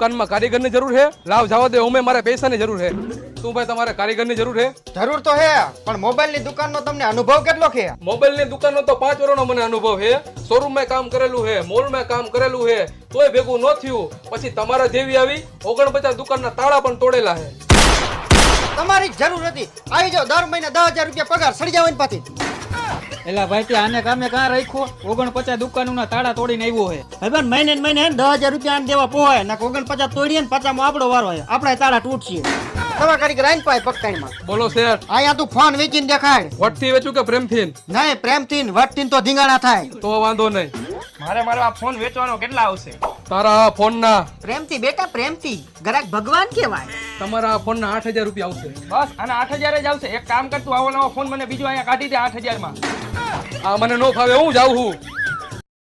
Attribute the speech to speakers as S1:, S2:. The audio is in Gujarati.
S1: દુકાનમાં કારીગરની જરૂર છે? લાવ જવા દે, ઓમે મારે પૈસાની જરૂર છે. શું ભાઈ તમારે કારીગરની જરૂર છે?
S2: જરૂર તો હે, પણ મોબાઈલ ની દુકાન નો તમને અનુભવ કેટલો છે?
S1: મોબાઈલની દુકાનનો તો 5 વર્ષનો મને અનુભવ છે. શોરૂમમાં કામ કરેલું છે, મોલમાં કામ કરેલું છે, તોય ભેગું ન થયું. પછી તમારા જેવી આવી 49 દુકાનના તાળા પણ તોડેલા છે.
S2: તમારી જ જરૂર હતી. આવી જાઓ, દર મહિને 10,000 રૂપિયા પગાર સડી જાવ પાછી.
S3: એલા ભાઈ તે આને કામે કાં રાખ્યો? 49 દુકાનોના તાળા તોડીને આવ્યો છે.
S2: ભાઈ મહિને ને મહિને 10,000 રૂપિયા આને દેવા પોહાય ના 49 તોડીએ ને 50 માં આપણો વારો હોય. આપણા તાળા તૂટશે. તમારા કારીગર આઈને પાય પકતાઈમાં.
S1: બોલો શેઠ,
S2: અહીંયા તું ફોન વેચીને દેખાડ.
S1: વટથી વેચું કે પ્રેમથી?
S2: નહીં, પ્રેમથી ને વટથી તો ધીંગાણા થાય.
S1: તો વાંધો નહીં.
S3: મારો આ ફોન વેચવાનો કેટલા આવશે?
S1: તારા આ ફોનના
S2: પ્રેમથી બેટા, પ્રેમથી. ગ્રાહક ભગવાન કહેવાય.
S1: તમારા આ ફોનના 8,000 રૂપિયા આવશે.
S3: બસ આના 8,000 જ આવશે. એક કામ કર તું, આવો નવો ફોન મને બીજો અહીંયા કાઢી દે 8,000 માં.
S1: આ મને નો ફાવે, હું જાઉં છું.